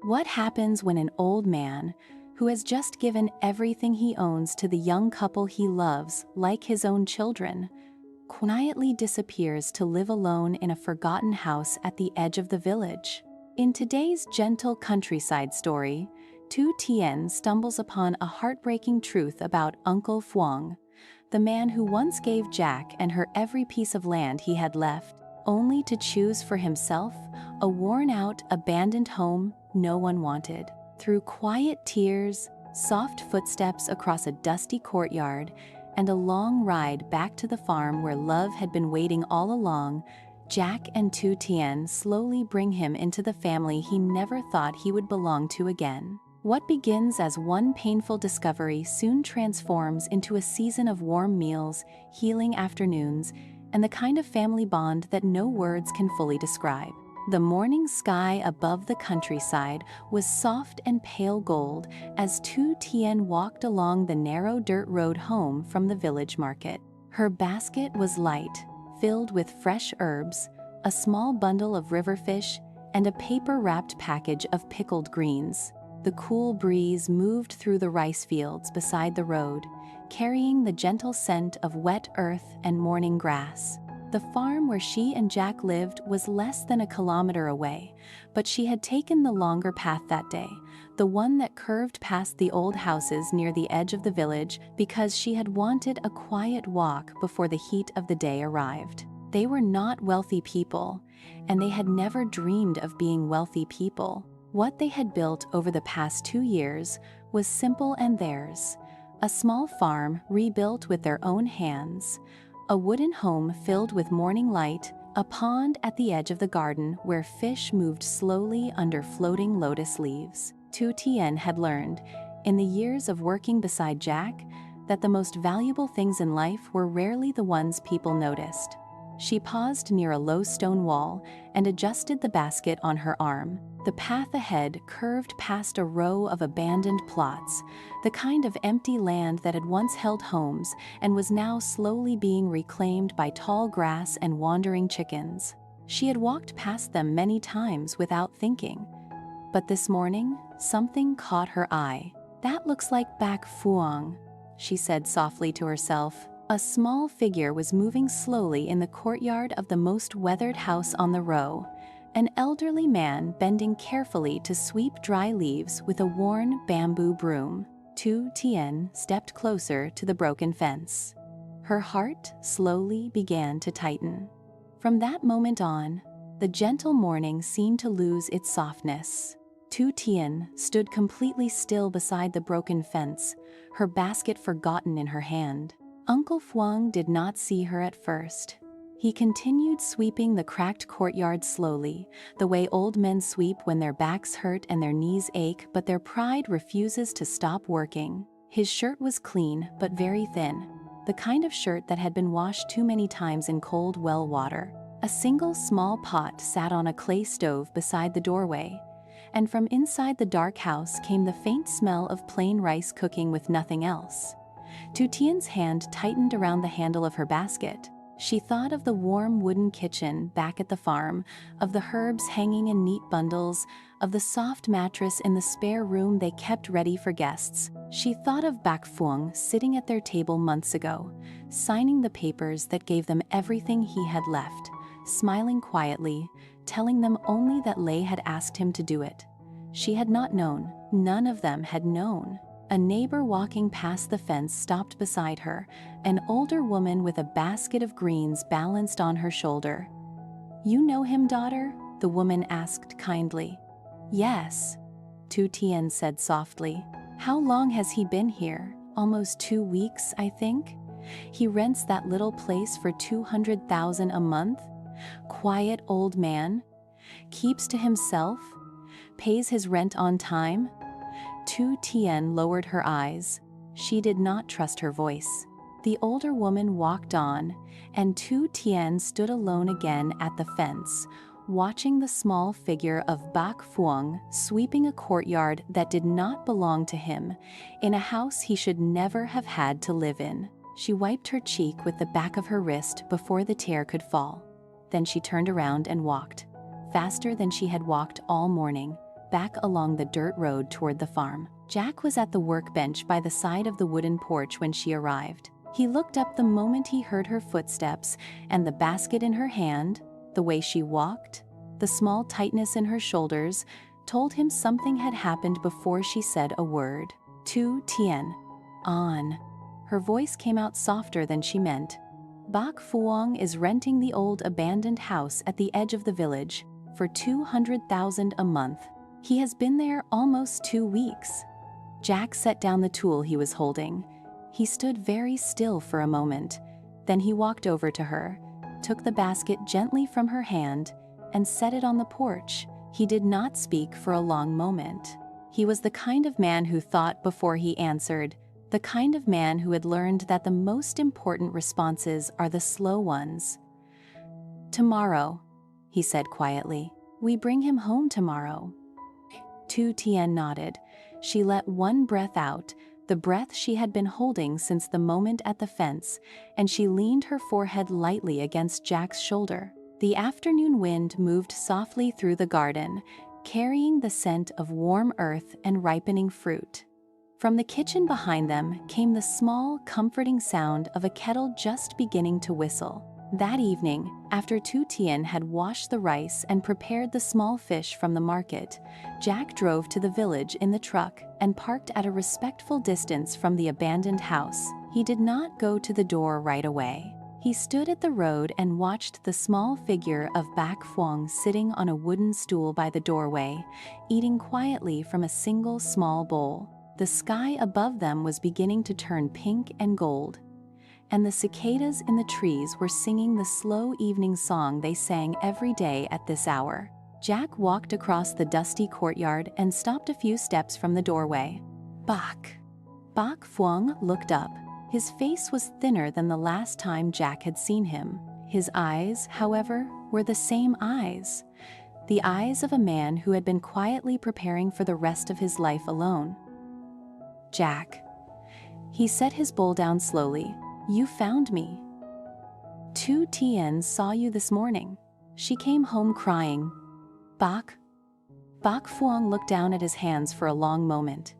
What happens when an old man, who has just given everything he owns to the young couple he loves, like his own children, quietly disappears to live alone in a forgotten house at the edge of the village? In today's gentle countryside story, Tu Tien stumbles upon a heartbreaking truth about Uncle Phuong, the man who once gave Jack and her every piece of land he had left, only to choose for himself a worn-out, abandoned home no one wanted. Through quiet tears, soft footsteps across a dusty courtyard, and a long ride back to the farm where love had been waiting all along, Jack and Tu Tien slowly bring him into the family he never thought he would belong to again. What begins as one painful discovery soon transforms into a season of warm meals, healing afternoons, and the kind of family bond that no words can fully describe. The morning sky above the countryside was soft and pale gold as Tu Tien walked along the narrow dirt road home from the village market. Her basket was light, filled with fresh herbs, a small bundle of river fish, and a paper-wrapped package of pickled greens. The cool breeze moved through the rice fields beside the road, carrying the gentle scent of wet earth and morning grass. The farm where she and Jack lived was less than a kilometer away, but she had taken the longer path that day, the one that curved past the old houses near the edge of the village, because she had wanted a quiet walk before the heat of the day arrived. They were not wealthy people, and they had never dreamed of being wealthy people. What they had built over the past 2 years was simple and theirs: a small farm rebuilt with their own hands, a wooden home filled with morning light, a pond at the edge of the garden where fish moved slowly under floating lotus leaves. Tu Tien had learned, in the years of working beside Jack, that the most valuable things in life were rarely the ones people noticed. She paused near a low stone wall and adjusted the basket on her arm. The path ahead curved past a row of abandoned plots, the kind of empty land that had once held homes and was now slowly being reclaimed by tall grass and wandering chickens. She had walked past them many times without thinking, but this morning, something caught her eye. "That looks like Bac Phuong," she said softly to herself. A small figure was moving slowly in the courtyard of the most weathered house on the row, an elderly man bending carefully to sweep dry leaves with a worn bamboo broom. Tu Tien stepped closer to the broken fence. Her heart slowly began to tighten. From that moment on, the gentle morning seemed to lose its softness. Tu Tien stood completely still beside the broken fence, her basket forgotten in her hand. Uncle Phuong did not see her at first. He continued sweeping the cracked courtyard slowly, the way old men sweep when their backs hurt and their knees ache, but their pride refuses to stop working. His shirt was clean but very thin, the kind of shirt that had been washed too many times in cold well water. A single small pot sat on a clay stove beside the doorway, and from inside the dark house came the faint smell of plain rice cooking with nothing else. Tu Tien's hand tightened around the handle of her basket. She thought of the warm wooden kitchen back at the farm, of the herbs hanging in neat bundles, of the soft mattress in the spare room they kept ready for guests. She thought of Bac Phuong sitting at their table months ago, signing the papers that gave them everything he had left, smiling quietly, telling them only that Ly had asked him to do it. She had not known. None of them had known. A neighbor walking past the fence stopped beside her, an older woman with a basket of greens balanced on her shoulder. "You know him, daughter?" the woman asked kindly. "Yes," Tu Tien said softly. "How long has he been here? Almost 2 weeks, I think. He rents that little place for 200,000 a month. Quiet old man. Keeps to himself. Pays his rent on time." Tu Tien lowered her eyes. She did not trust her voice. The older woman walked on, and Tu Tien stood alone again at the fence, watching the small figure of Bac Phuong sweeping a courtyard that did not belong to him, in a house he should never have had to live in. She wiped her cheek with the back of her wrist before the tear could fall. Then she turned around and walked, faster than she had walked all morning, back along the dirt road toward the farm. Jack was at the workbench by the side of the wooden porch when she arrived. He looked up the moment he heard her footsteps, and the basket in her hand, the way she walked, the small tightness in her shoulders, told him something had happened before she said a word. Tu Tien. On. Her voice came out softer than she meant. Bak Phuong is renting the old abandoned house at the edge of the village for 200,000 a month. He has been there almost 2 weeks. Jack set down the tool he was holding. He stood very still for a moment. Then he walked over to her, took the basket gently from her hand, and set it on the porch. He did not speak for a long moment. He was the kind of man who thought before he answered, the kind of man who had learned that the most important responses are the slow ones. Tomorrow, he said quietly. We bring him home tomorrow. Tu Tien nodded. She let one breath out, the breath she had been holding since the moment at the fence, and she leaned her forehead lightly against Jack's shoulder. The afternoon wind moved softly through the garden, carrying the scent of warm earth and ripening fruit. From the kitchen behind them came the small, comforting sound of a kettle just beginning to whistle. That evening, after Tu Tien had washed the rice and prepared the small fish from the market, Jack drove to the village in the truck and parked at a respectful distance from the abandoned house. He did not go to the door right away. He stood at the road and watched the small figure of Bak Phuong sitting on a wooden stool by the doorway, eating quietly from a single small bowl. The sky above them was beginning to turn pink and gold, and the cicadas in the trees were singing the slow evening song they sang every day at this hour. Jack walked across the dusty courtyard and stopped a few steps from the doorway. Bak Phuong looked up. His face was thinner than the last time Jack had seen him. His eyes, however, were the same eyes. The eyes of a man who had been quietly preparing for the rest of his life alone. Jack. He set his bowl down slowly. You found me. Tu Tien saw you this morning. She came home crying. Bak Phuong looked down at his hands for a long moment.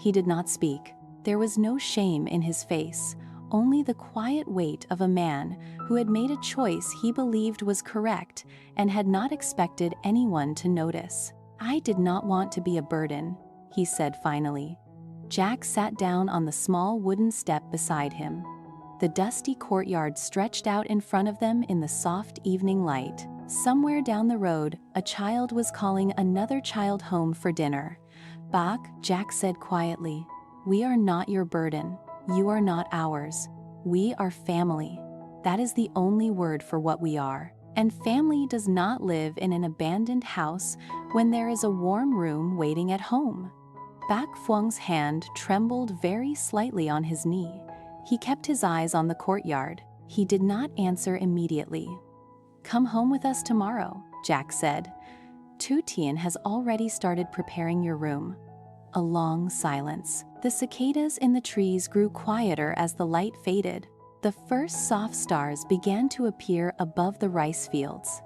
He did not speak. There was no shame in his face, only the quiet weight of a man who had made a choice he believed was correct and had not expected anyone to notice. I did not want to be a burden, he said finally. Jack sat down on the small wooden step beside him. The dusty courtyard stretched out in front of them in the soft evening light. Somewhere down the road, a child was calling another child home for dinner. Bak, Jack said quietly, we are not your burden. You are not ours. We are family. That is the only word for what we are. And family does not live in an abandoned house when there is a warm room waiting at home. Bak Phuong's hand trembled very slightly on his knee. He kept his eyes on the courtyard. He did not answer immediately. Come home with us tomorrow, Jack said. Tu Tien has already started preparing your room. A long silence. The cicadas in the trees grew quieter as the light faded. The first soft stars began to appear above the rice fields.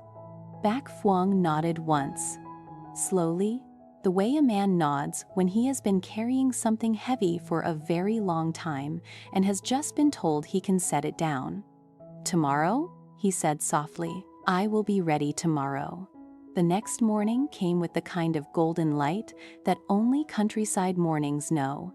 Bak Phuong nodded once. Slowly, the way a man nods when he has been carrying something heavy for a very long time and has just been told he can set it down. Tomorrow, he said softly, I will be ready tomorrow. The next morning came with the kind of golden light that only countryside mornings know.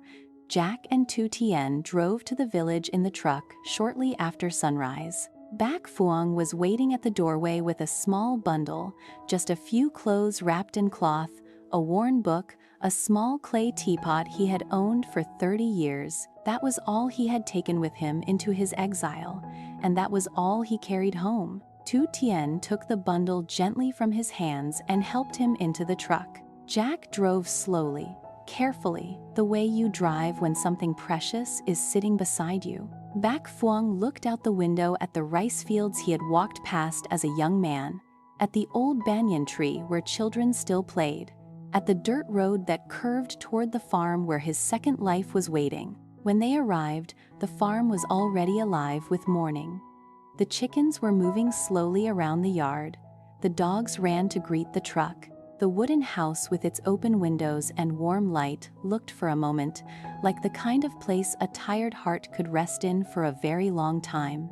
Jack and Tu Tien drove to the village in the truck shortly after sunrise. Bak Phuong was waiting at the doorway with a small bundle, just a few clothes wrapped in cloth, a worn book, a small clay teapot he had owned for 30 years. That was all he had taken with him into his exile, and that was all he carried home. Tu Tien took the bundle gently from his hands and helped him into the truck. Jack drove slowly, carefully, the way you drive when something precious is sitting beside you. Bak Phuong looked out the window at the rice fields he had walked past as a young man, at the old banyan tree where children still played, at the dirt road that curved toward the farm where his second life was waiting. When they arrived, the farm was already alive with morning. The chickens were moving slowly around the yard. The dogs ran to greet the truck. The wooden house with its open windows and warm light looked for a moment like the kind of place a tired heart could rest in for a very long time.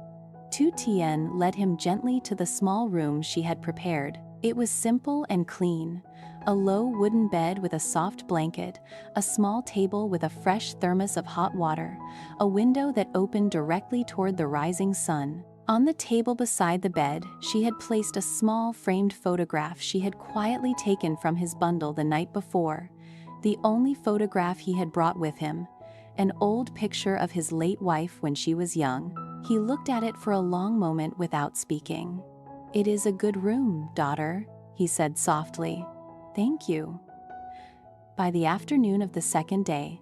Tu Tien led him gently to the small room she had prepared. It was simple and clean. A low wooden bed with a soft blanket, a small table with a fresh thermos of hot water, a window that opened directly toward the rising sun. On the table beside the bed, she had placed a small framed photograph she had quietly taken from his bundle the night before, the only photograph he had brought with him, an old picture of his late wife when she was young. He looked at it for a long moment without speaking. "It is a good room, daughter," he said softly. "Thank you." By the afternoon of the second day,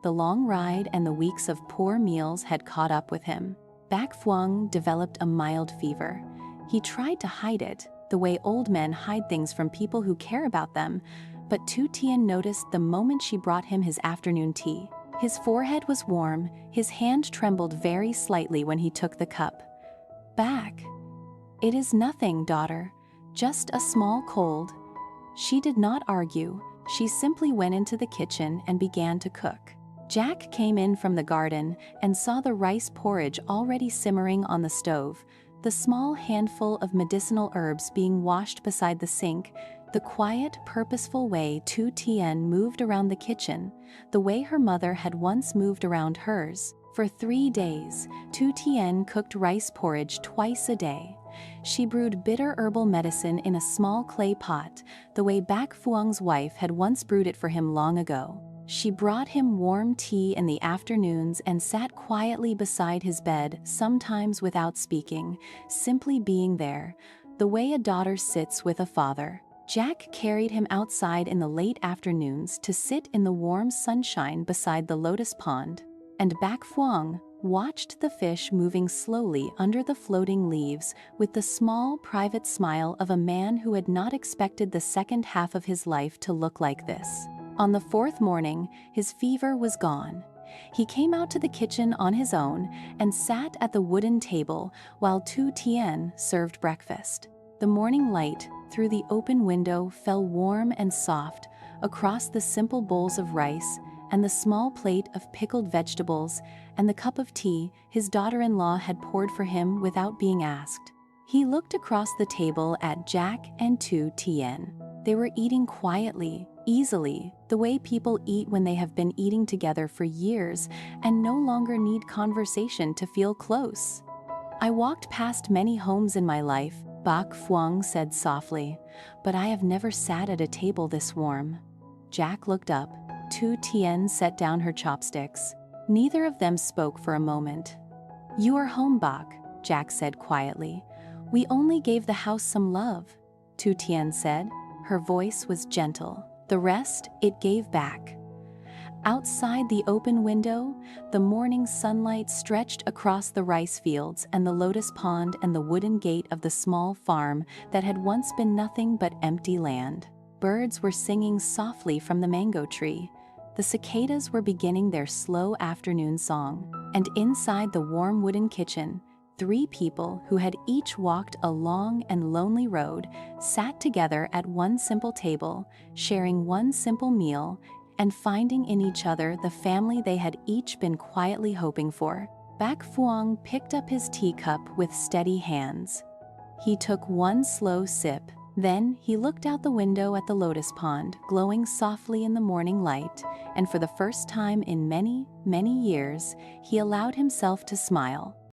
the long ride and the weeks of poor meals had caught up with him. Bac Phuong developed a mild fever. He tried to hide it, the way old men hide things from people who care about them, but Tu Tien noticed the moment she brought him his afternoon tea. His forehead was warm, his hand trembled very slightly when he took the cup. "Bac, it is nothing, daughter, just a small cold." She did not argue, she simply went into the kitchen and began to cook. Jack came in from the garden and saw the rice porridge already simmering on the stove, the small handful of medicinal herbs being washed beside the sink, the quiet, purposeful way Tu Tien moved around the kitchen, the way her mother had once moved around hers. For 3 days, Tu Tien cooked rice porridge twice a day. She brewed bitter herbal medicine in a small clay pot, the way Bac Phuong's wife had once brewed it for him long ago. She brought him warm tea in the afternoons and sat quietly beside his bed, sometimes without speaking, simply being there, the way a daughter sits with a father. Jack carried him outside in the late afternoons to sit in the warm sunshine beside the lotus pond, and Bac Phuong watched the fish moving slowly under the floating leaves with the small, private smile of a man who had not expected the second half of his life to look like this. On the 4th morning, his fever was gone. He came out to the kitchen on his own and sat at the wooden table while Tu Tien served breakfast. The morning light through the open window fell warm and soft across the simple bowls of rice and the small plate of pickled vegetables and the cup of tea his daughter-in-law had poured for him without being asked. He looked across the table at Jack and Tu Tien. They were eating quietly, easily, the way people eat when they have been eating together for years and no longer need conversation to feel close. "I walked past many homes in my life," Bac Phuong said softly, "but I have never sat at a table this warm." Jack looked up. Tu Tien set down her chopsticks. Neither of them spoke for a moment. "You are home, Bac," Jack said quietly. "We only gave the house some love," Tu Tien said. Her voice was gentle. The rest it gave back. Outside the open window, the morning sunlight stretched across the rice fields and the lotus pond and the wooden gate of the small farm that had once been nothing but empty land. Birds were singing softly from the mango tree. The cicadas were beginning their slow afternoon song. And inside the warm wooden kitchen, 3 people who had each walked a long and lonely road sat together at one simple table, sharing one simple meal, and finding in each other the family they had each been quietly hoping for. Bac Phuong picked up his teacup with steady hands. He took one slow sip, then he looked out the window at the lotus pond, glowing softly in the morning light, and for the first time in many, many years, he allowed himself to smile.